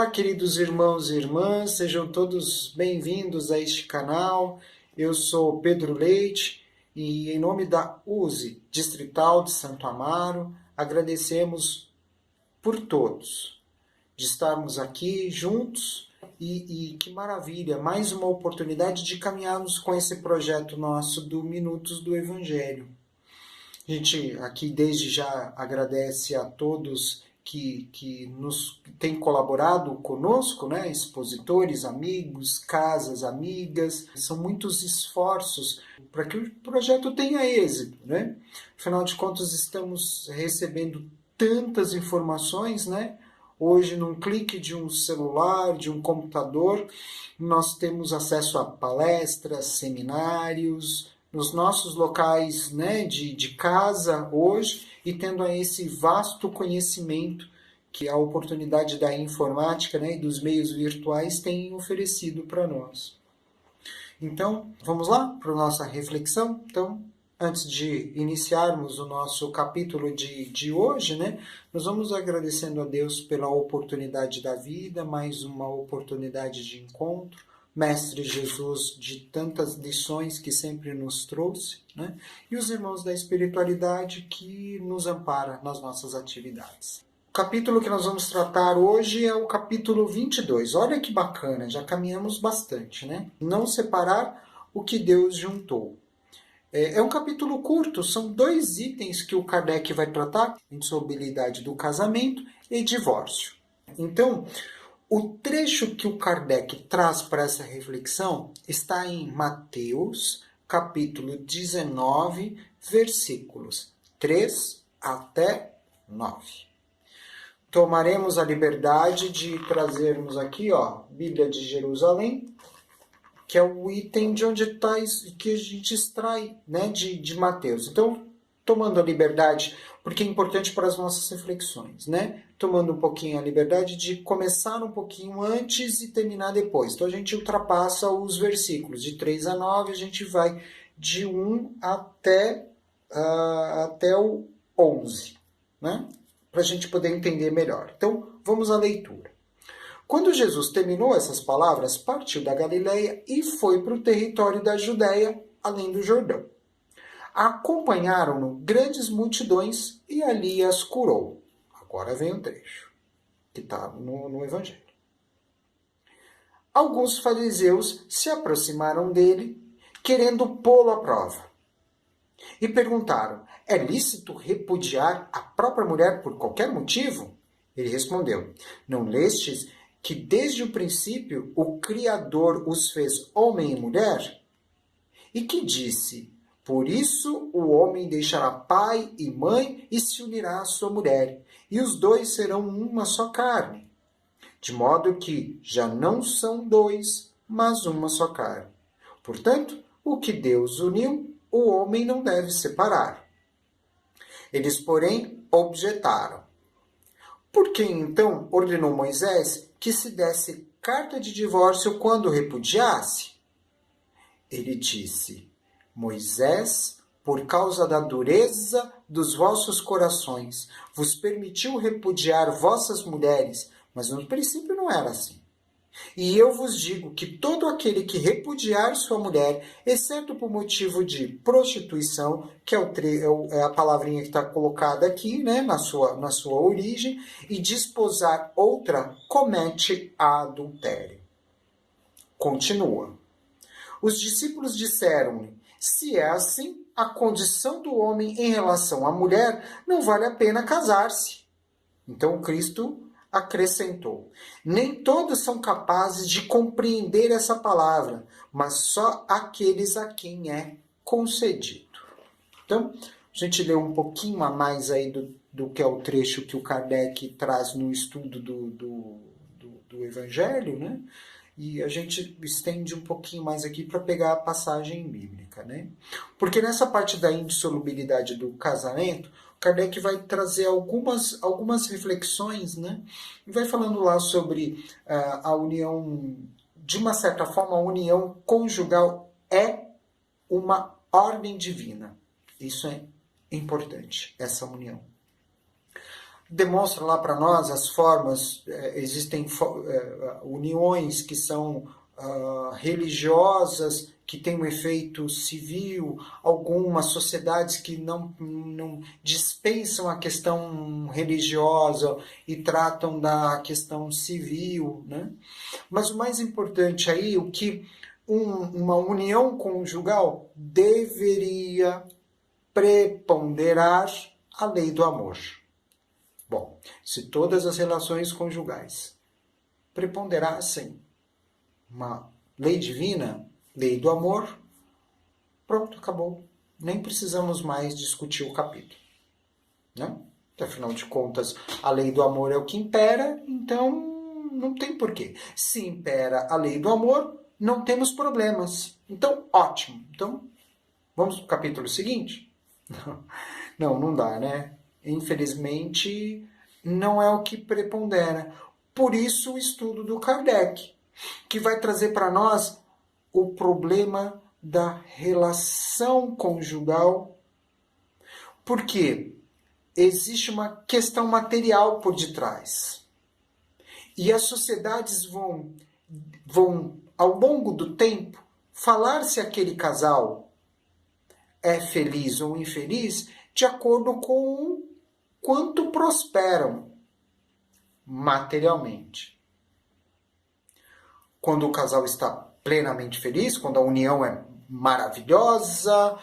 Olá, queridos irmãos e irmãs, sejam todos bem-vindos a este canal. Eu sou Pedro Leite e, em nome da USE Distrital de Santo Amaro, agradecemos por todos de estarmos aqui juntos e que maravilha, mais uma oportunidade de caminharmos com esse projeto nosso do Minutos do Evangelho. A gente aqui desde já agradece a todos que nos têm colaborado conosco, né? Expositores, amigos, casas, amigas. São muitos esforços para que o projeto tenha êxito, né? Afinal de contas, estamos recebendo tantas informações, né? Hoje, num clique de um celular, de um computador, nós temos acesso a palestras, seminários, nos nossos locais, né, de casa hoje, e tendo esse vasto conhecimento que a oportunidade da informática, né, e dos meios virtuais tem oferecido para nós. Então, vamos lá para a nossa reflexão? Então, antes de iniciarmos o nosso capítulo de hoje, né, nós vamos agradecendo a Deus pela oportunidade da vida, mais uma oportunidade de encontro, Mestre Jesus, de tantas lições que sempre nos trouxe, né? E os irmãos da espiritualidade que nos amparam nas nossas atividades. O capítulo que nós vamos tratar hoje é o capítulo 22. Olha que bacana, já caminhamos bastante, né? Não separar o que Deus juntou. É um capítulo curto, são 2 itens que o Kardec vai tratar: indissolubilidade do casamento e divórcio. Então, o trecho que o Kardec traz para essa reflexão está em Mateus, capítulo 19, versículos 3 até 9. Tomaremos a liberdade de trazermos aqui, Bíblia de Jerusalém, que é o item de onde está, que a gente extrai, né, de Mateus. Então, tomando a liberdade, porque é importante para as nossas reflexões, né? Tomando um pouquinho a liberdade de começar um pouquinho antes e terminar depois. Então a gente ultrapassa os versículos de 3 a 9, a gente vai de 1 até o 11, né? Para a gente poder entender melhor. Então, vamos à leitura. Quando Jesus terminou essas palavras, partiu da Galileia e foi para o território da Judéia, além do Jordão. Acompanharam-no grandes multidões e ali as curou. Agora vem o trecho que está no Evangelho. Alguns fariseus se aproximaram dele, querendo pô-lo à prova. E perguntaram: é lícito repudiar a própria mulher por qualquer motivo? Ele respondeu: não lestes que desde o princípio o Criador os fez homem e mulher? E que disse: por isso o homem deixará pai e mãe e se unirá à sua mulher, e os dois serão uma só carne. De modo que já não são 2, mas uma só carne. Portanto, o que Deus uniu, o homem não deve separar. Eles, porém, objetaram: por que então ordenou Moisés que se desse carta de divórcio quando repudiasse? Ele disse: Moisés, por causa da dureza dos vossos corações, vos permitiu repudiar vossas mulheres, mas no princípio não era assim. E eu vos digo que todo aquele que repudiar sua mulher, exceto por motivo de prostituição, que é a palavrinha que está colocada aqui, né, na sua origem, e desposar outra, comete adultério. Continua. Os discípulos disseram-lhe: se é assim, a condição do homem em relação à mulher não vale a pena casar-se. Então Cristo acrescentou: nem todos são capazes de compreender essa palavra, mas só aqueles a quem é concedido. Então, a gente leu um pouquinho a mais aí do que é o trecho que o Kardec traz no estudo do Evangelho, né? E a gente estende um pouquinho mais aqui para pegar a passagem bíblica, né? Porque nessa parte da indissolubilidade do casamento, Kardec vai trazer algumas reflexões, né? E vai falando lá sobre a união, de uma certa forma, a união conjugal é uma ordem divina. Isso é importante, essa união. demonstra lá para nós as formas, existem uniões que são religiosas, que têm um efeito civil, algumas sociedades que não dispensam a questão religiosa e tratam da questão civil, né? Mas o mais importante aí, o que uma união conjugal deveria preponderar a lei do amor. Bom, se todas as relações conjugais preponderassem uma lei divina, lei do amor, pronto, acabou. Nem precisamos mais discutir o capítulo, né? Afinal de contas, a lei do amor é o que impera, então não tem porquê. Se impera a lei do amor, não temos problemas. Então, ótimo. Então, vamos para o capítulo seguinte? Não dá, né? Infelizmente, não é o que prepondera. Por isso, o estudo do Kardec, que vai trazer para nós o problema da relação conjugal. Porque existe uma questão material por detrás. E as sociedades vão ao longo do tempo, falar se aquele casal é feliz ou infeliz de acordo com o quanto prosperam materialmente. Quando o casal está plenamente feliz, quando a união é maravilhosa,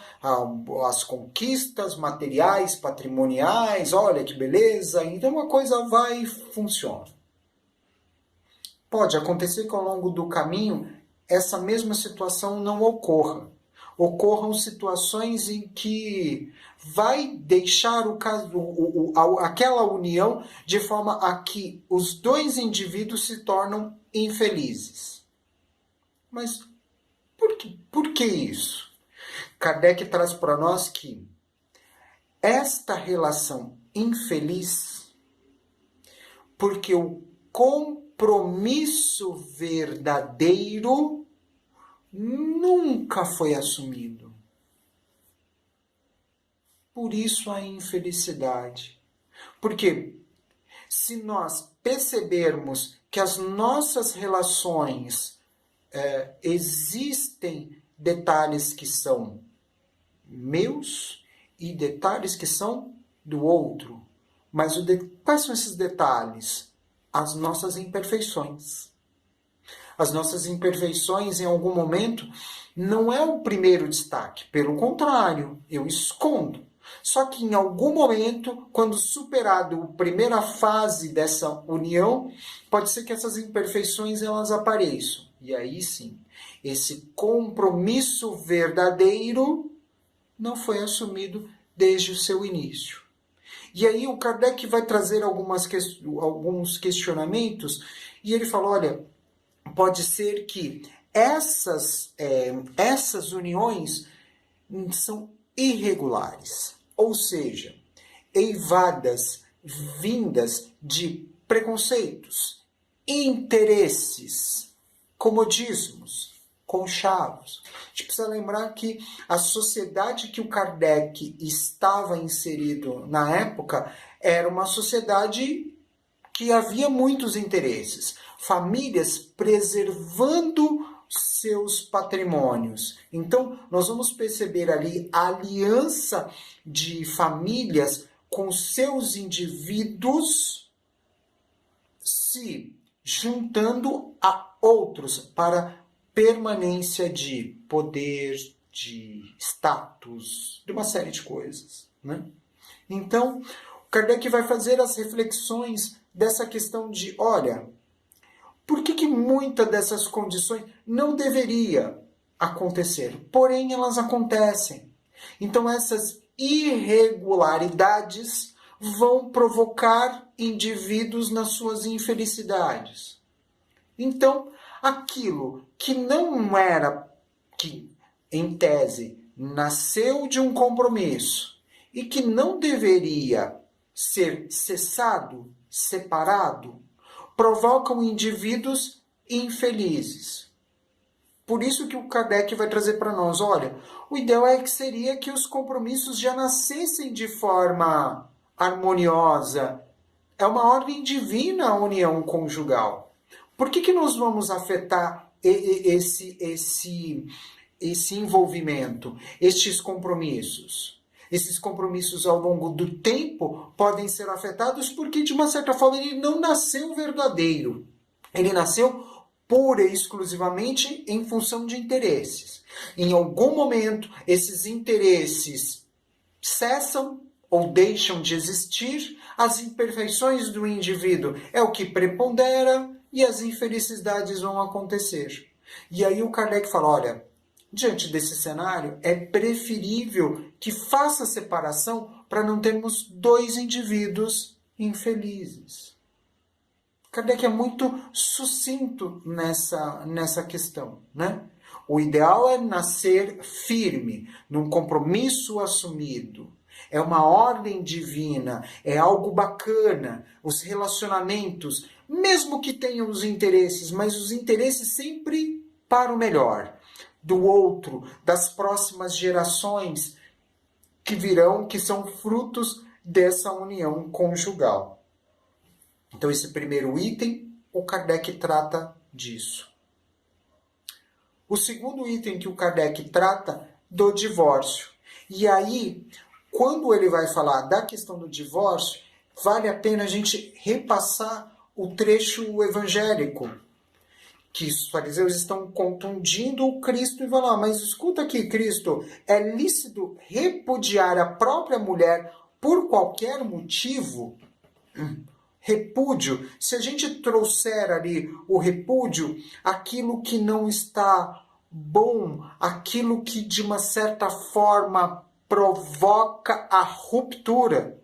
as conquistas materiais, patrimoniais, olha que beleza, então a coisa vai e funciona. Pode acontecer que ao longo do caminho essa mesma situação não ocorra. Ocorram situações em que vai deixar aquela união de forma a que os dois indivíduos se tornam infelizes. Mas por que isso? Kardec traz para nós que esta relação infeliz, porque o compromisso verdadeiro nunca foi assumido. Por isso a infelicidade. Porque se nós percebermos que as nossas relações existem detalhes que são meus e detalhes que são do outro. Mas quais são esses detalhes? As nossas imperfeições. As nossas imperfeições, em algum momento, não é o primeiro destaque. Pelo contrário, eu escondo. Só que em algum momento, quando superado a primeira fase dessa união, pode ser que essas imperfeições elas apareçam. E aí sim, esse compromisso verdadeiro não foi assumido desde o seu início. E aí o Kardec vai trazer alguns questionamentos e ele fala, olha, pode ser que essas uniões são irregulares, ou seja, eivadas, vindas de preconceitos, interesses, comodismos, conchavos. A gente precisa lembrar que a sociedade que o Kardec estava inserido na época era uma sociedade que havia muitos interesses. Famílias preservando seus patrimônios. Então, nós vamos perceber ali a aliança de famílias com seus indivíduos se juntando a outros para permanência de poder, de status, de uma série de coisas, né? Então, Kardec vai fazer as reflexões dessa questão de, olha, por que muitas dessas condições não deveria acontecer? Porém, elas acontecem. Então, essas irregularidades vão provocar indivíduos nas suas infelicidades. Então, aquilo que não era, que em tese nasceu de um compromisso e que não deveria ser cessado, separado, provocam indivíduos infelizes. Por isso que o Kardec vai trazer para nós, olha, o ideal seria que os compromissos já nascessem de forma harmoniosa, É uma ordem divina a união conjugal. Por que nós vamos afetar esse envolvimento, estes compromissos? Esses compromissos ao longo do tempo podem ser afetados porque, de uma certa forma, ele não nasceu verdadeiro. Ele nasceu pura e exclusivamente em função de interesses. Em algum momento, esses interesses cessam ou deixam de existir, as imperfeições do indivíduo é o que prepondera e as infelicidades vão acontecer. E aí o Kardec fala, olha, diante desse cenário, é preferível que faça separação para não termos dois indivíduos infelizes. Kardec é muito sucinto nessa questão, né? O ideal é nascer firme, num compromisso assumido. É uma ordem divina, é algo bacana. Os relacionamentos, mesmo que tenham os interesses, mas os interesses sempre para o melhor do outro, das próximas gerações que virão, que são frutos dessa união conjugal. Então, esse primeiro item, o Kardec trata disso. O segundo item que o Kardec trata do divórcio. E aí, quando ele vai falar da questão do divórcio, vale a pena a gente repassar o trecho evangélico, que os fariseus estão contundindo o Cristo e vão lá, mas escuta aqui, Cristo, é lícito repudiar a própria mulher por qualquer motivo? Repúdio, se a gente trouxer ali o repúdio, aquilo que não está bom, aquilo que de uma certa forma provoca a ruptura.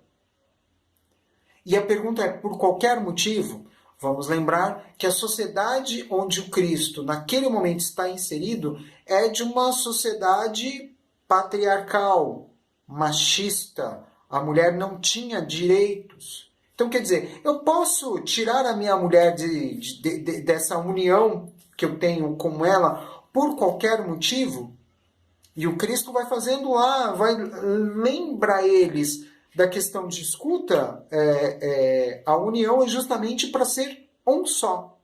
E a pergunta é, por qualquer motivo? Vamos lembrar que a sociedade onde o Cristo, naquele momento, está inserido é de uma sociedade patriarcal, machista. A mulher não tinha direitos. Então, quer dizer, eu posso tirar a minha mulher dessa união que eu tenho com ela por qualquer motivo? E o Cristo vai fazendo lá, vai lembrar eles da questão de escuta, a união é justamente para ser um só.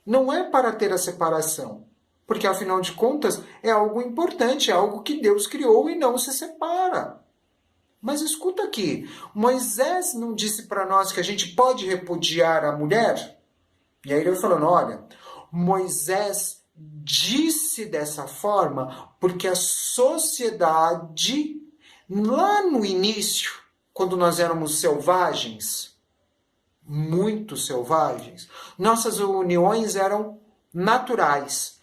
Não é para ter a separação. Porque, afinal de contas, é algo importante, é algo que Deus criou e não se separa. Mas escuta aqui, Moisés não disse para nós que a gente pode repudiar a mulher? E aí ele vai falando, olha, Moisés disse dessa forma porque a sociedade, lá no início, quando nós éramos selvagens, muito selvagens, nossas uniões eram naturais.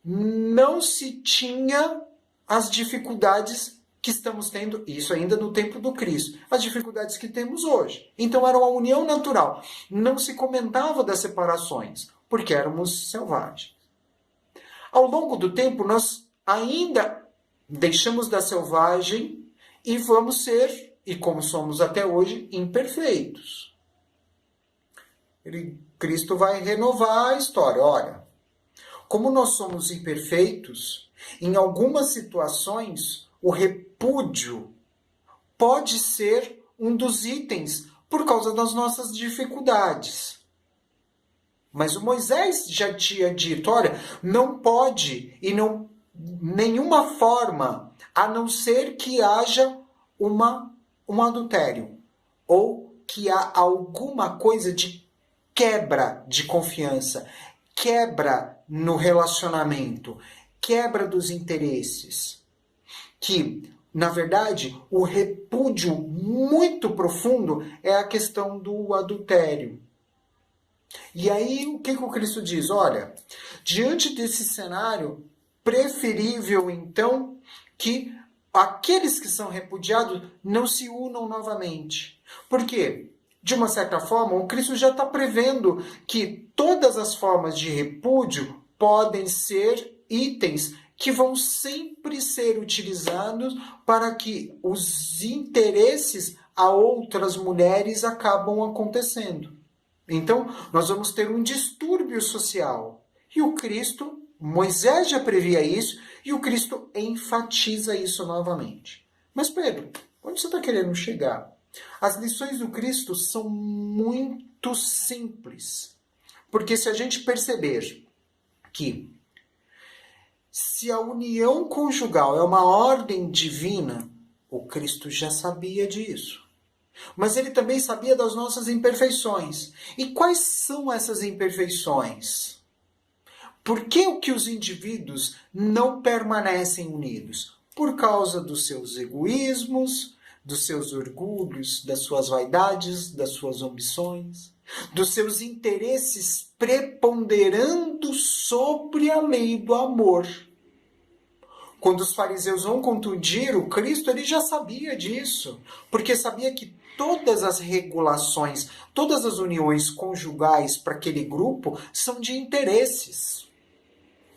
Não se tinha as dificuldades que estamos tendo, isso ainda no tempo do Cristo, as dificuldades que temos hoje. Então era uma união natural. Não se comentava das separações, porque éramos selvagens. Ao longo do tempo, nós ainda deixamos da selvagem e vamos ser, e como somos até hoje, imperfeitos. Cristo vai renovar a história. Olha, como nós somos imperfeitos, em algumas situações, o repúdio pode ser um dos itens por causa das nossas dificuldades. Mas o Moisés já tinha dito, olha, não pode e não nenhuma forma, a não ser que haja um adultério ou que há alguma coisa de quebra de confiança, quebra no relacionamento, quebra dos interesses. Que, na verdade, o repúdio muito profundo é a questão do adultério. E aí, o que o Cristo diz? Olha, diante desse cenário, preferível, então, que aqueles que são repudiados não se unam novamente. Por quê? De uma certa forma, o Cristo já está prevendo que todas as formas de repúdio podem ser itens que vão sempre ser utilizados para que os interesses a outras mulheres acabam acontecendo. Então, nós vamos ter um distúrbio social. E o Cristo, Moisés já previa isso, e o Cristo enfatiza isso novamente. Mas Pedro, onde você está querendo chegar? As lições do Cristo são muito simples. Porque se a gente perceber que se a união conjugal é uma ordem divina, o Cristo já sabia disso. Mas ele também sabia das nossas imperfeições. E quais são essas imperfeições? Por que os indivíduos não permanecem unidos? Por causa dos seus egoísmos, dos seus orgulhos, das suas vaidades, das suas ambições, dos seus interesses preponderando sobre a lei do amor. Quando os fariseus vão contundir o Cristo, ele já sabia disso, porque sabia que todas as regulações, todas as uniões conjugais para aquele grupo são de interesses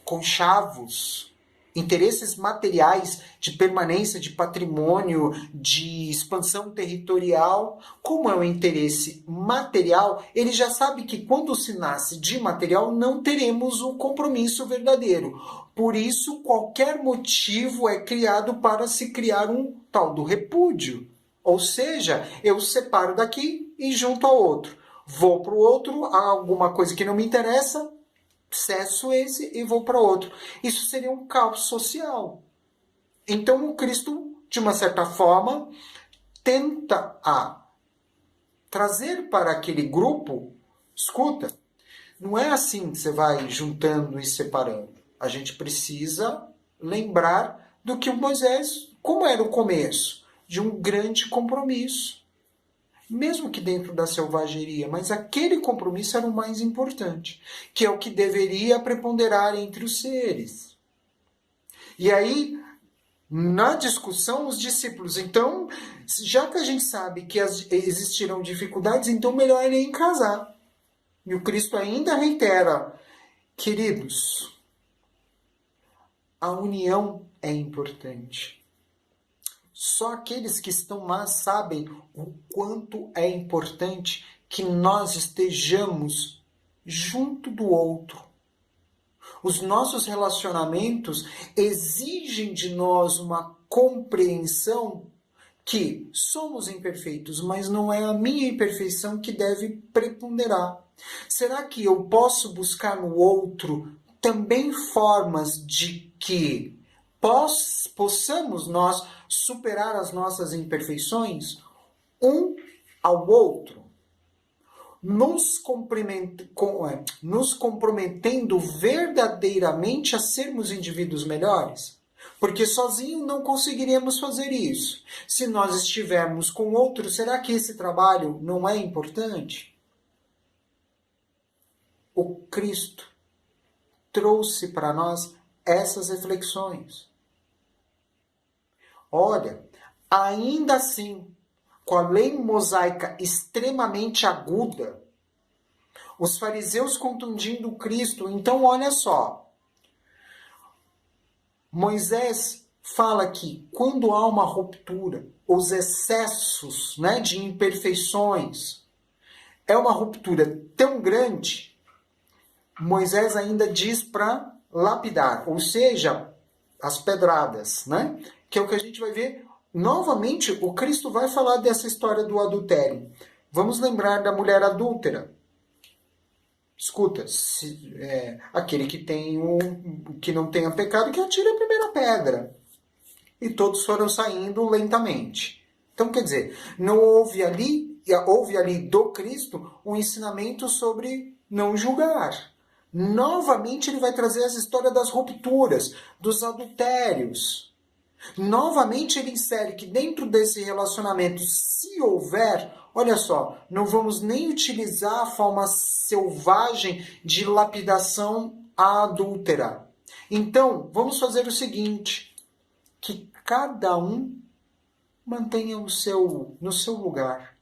conchavos, interesses materiais de permanência, de patrimônio, de expansão territorial. Como é um interesse material, ele já sabe que quando se nasce de material não teremos o compromisso verdadeiro. Por isso, qualquer motivo é criado para se criar um tal do repúdio. Ou seja, eu separo daqui e junto ao outro. Vou para o outro, há alguma coisa que não me interessa, cesso esse e vou para outro. Isso seria um caos social. Então o Cristo, de uma certa forma, tenta trazer para aquele grupo, escuta, não é assim que você vai juntando e separando. A gente precisa lembrar do que o Moisés, como era o começo, de um grande compromisso. Mesmo que dentro da selvageria, mas aquele compromisso era o mais importante, que é o que deveria preponderar entre os seres. E aí, na discussão, os discípulos, então, já que a gente sabe que existirão dificuldades, então melhor é nem casar. E o Cristo ainda reitera, queridos, a união é importante. Só aqueles que estão lá sabem o quanto é importante que nós estejamos junto do outro. Os nossos relacionamentos exigem de nós uma compreensão que somos imperfeitos, mas não é a minha imperfeição que deve preponderar. Será que eu posso buscar no outro também formas de que possamos nós superar as nossas imperfeições um ao outro, nos comprometendo verdadeiramente a sermos indivíduos melhores? Porque sozinho não conseguiríamos fazer isso. Se nós estivermos com outro, será que esse trabalho não é importante? O Cristo trouxe para nós essas reflexões. Olha, ainda assim, com a lei mosaica extremamente aguda, os fariseus contundindo Cristo. Então, olha só, Moisés fala que quando há uma ruptura, os excessos, de imperfeições, é uma ruptura tão grande, Moisés ainda diz para lapidar, ou seja, as pedradas, que é o que a gente vai ver. Novamente, o Cristo vai falar dessa história do adultério. Vamos lembrar da mulher adúltera. Escuta, aquele que não tenha pecado, que atire a primeira pedra. E todos foram saindo lentamente. Então, quer dizer, não houve ali do Cristo um ensinamento sobre não julgar. Novamente, ele vai trazer essa história das rupturas, dos adultérios. Novamente ele insere que dentro desse relacionamento, se houver, olha só, não vamos nem utilizar a forma selvagem de lapidação adúltera. Então, vamos fazer o seguinte, que cada um mantenha no seu lugar.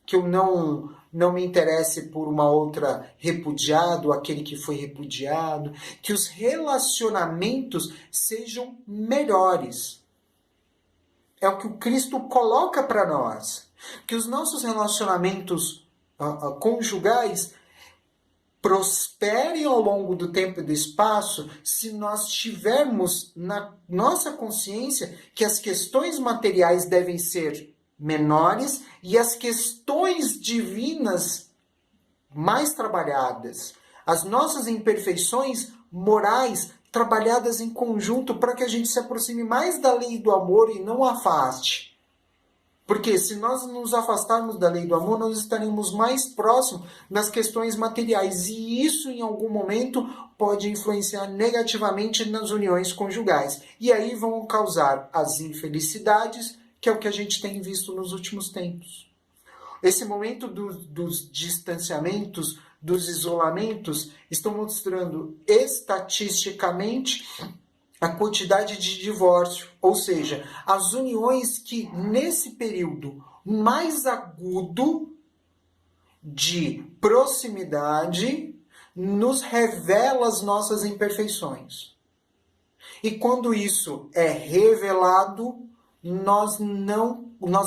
Que eu não me interesse por uma outra repudiado, aquele que foi repudiado. Que os relacionamentos sejam melhores. É o que o Cristo coloca para nós. Que os nossos relacionamentos conjugais prosperem ao longo do tempo e do espaço se nós tivermos na nossa consciência que as questões materiais devem ser menores e as questões divinas mais trabalhadas. As nossas imperfeições morais trabalhadas em conjunto para que a gente se aproxime mais da lei do amor e não afaste. Porque se nós nos afastarmos da lei do amor, nós estaremos mais próximos das questões materiais. E isso, em algum momento, pode influenciar negativamente nas uniões conjugais. E aí vão causar as infelicidades, que é o que a gente tem visto nos últimos tempos. Esse momento dos distanciamentos, dos isolamentos, estão mostrando estatisticamente a quantidade de divórcio, ou seja, as uniões que nesse período mais agudo de proximidade nos revela as nossas imperfeições. E quando isso é revelado, nós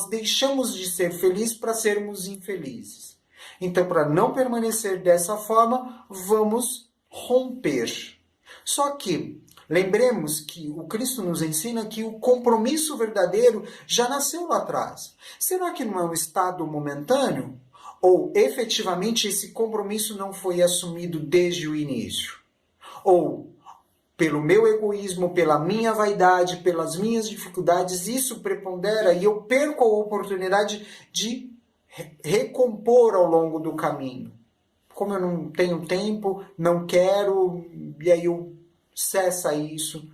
deixamos de ser felizes para sermos infelizes. Então, para não permanecer dessa forma, vamos romper. Só que lembremos que o Cristo nos ensina que o compromisso verdadeiro já nasceu lá atrás. Será que não é um estado momentâneo? Ou efetivamente esse compromisso não foi assumido desde o início? Ou pelo meu egoísmo, pela minha vaidade, pelas minhas dificuldades, isso prepondera e eu perco a oportunidade de recompor ao longo do caminho. Como eu não tenho tempo, não quero, e aí eu cessa isso.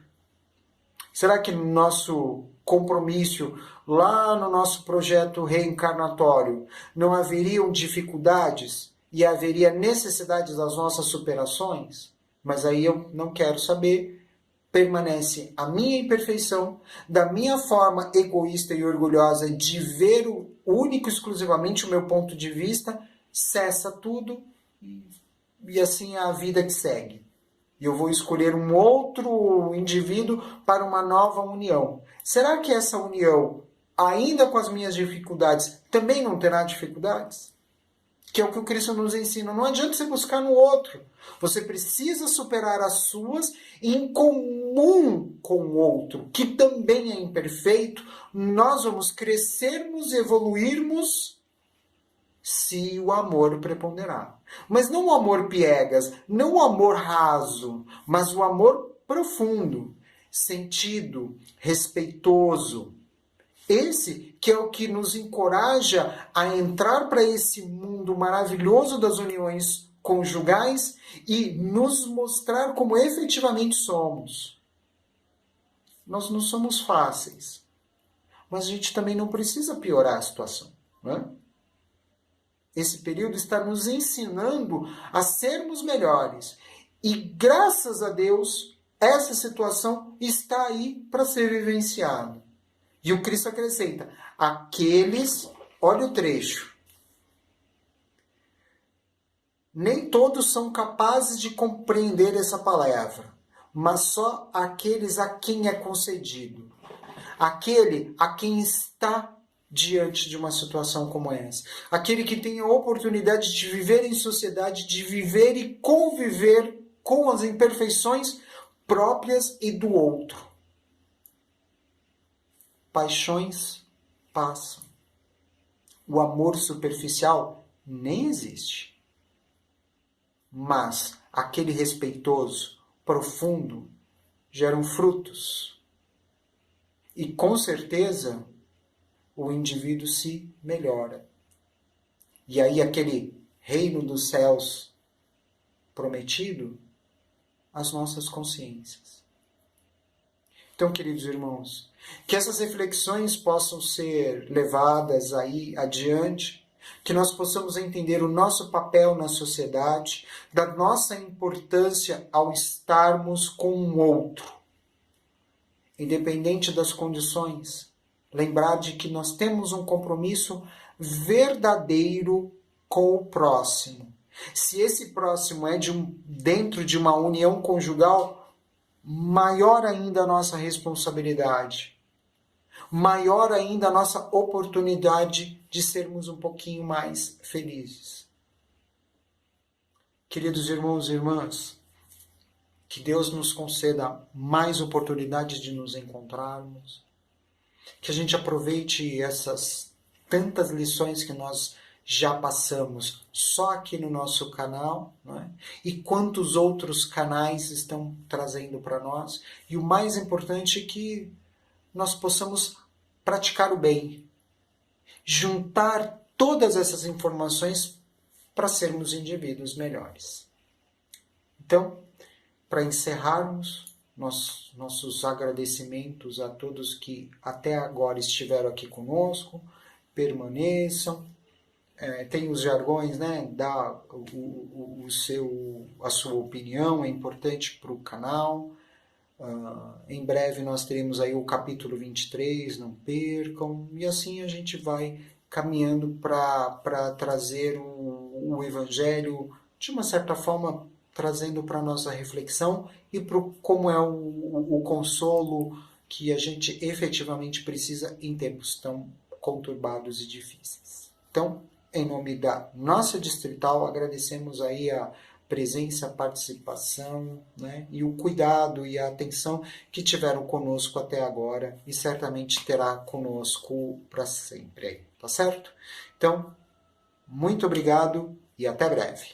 Será que no nosso compromisso, lá no nosso projeto reencarnatório, não haveriam dificuldades e haveria necessidade das nossas superações? Mas aí eu não quero saber. Permanece a minha imperfeição, da minha forma egoísta e orgulhosa de ver o único, exclusivamente o meu ponto de vista, cessa tudo e assim é a vida que segue. E eu vou escolher um outro indivíduo para uma nova união. Será que essa união, ainda com as minhas dificuldades, também não terá dificuldades? Que é o que o Cristo nos ensina. Não adianta você buscar no outro. Você precisa superar as suas e em comum com o outro, que também é imperfeito, nós vamos crescermos, evoluirmos, se o amor preponderar. Mas não o amor piegas, não o amor raso, mas o amor profundo, sentido, respeitoso. Esse que é o que nos encoraja a entrar para esse mundo maravilhoso das uniões conjugais e nos mostrar como efetivamente somos. Nós não somos fáceis, mas a gente também não precisa piorar a situação, não é? Esse período está nos ensinando a sermos melhores. E graças a Deus, essa situação está aí para ser vivenciada. E o Cristo acrescenta, aqueles, olha o trecho, nem todos são capazes de compreender essa palavra, mas só aqueles a quem é concedido. Aquele a quem está diante de uma situação como essa. Aquele que tem a oportunidade de viver em sociedade, de viver e conviver com as imperfeições próprias e do outro. Paixões passam. O amor superficial nem existe. Mas aquele respeitoso, profundo, geram frutos. E com certeza o indivíduo se melhora. E aí aquele reino dos céus prometido, as nossas consciências. Então, queridos irmãos, que essas reflexões possam ser levadas aí adiante, que nós possamos entender o nosso papel na sociedade, da nossa importância ao estarmos com o outro, independente das condições. Lembrar de que nós temos um compromisso verdadeiro com o próximo. Se esse próximo é dentro de uma união conjugal, maior ainda a nossa responsabilidade. Maior ainda a nossa oportunidade de sermos um pouquinho mais felizes. Queridos irmãos e irmãs, que Deus nos conceda mais oportunidades de nos encontrarmos, que a gente aproveite essas tantas lições que nós já passamos só aqui no nosso canal, não é? E quantos outros canais estão trazendo para nós. E o mais importante é que nós possamos praticar o bem, juntar todas essas informações para sermos indivíduos melhores. Então, para encerrarmos, nossos agradecimentos a todos que até agora estiveram aqui conosco, permaneçam. Tem os jargões, né? Dá a sua opinião, é importante para o canal. Em breve nós teremos aí o capítulo 23, não percam. E assim a gente vai caminhando para trazer o Evangelho, de uma certa forma, trazendo para a nossa reflexão e para como é o consolo que a gente efetivamente precisa em tempos tão conturbados e difíceis. Então, em nome da nossa distrital, agradecemos aí a presença, a participação, né, e o cuidado e a atenção que tiveram conosco até agora e certamente terá conosco para sempre aí, tá certo? Então, muito obrigado e até breve.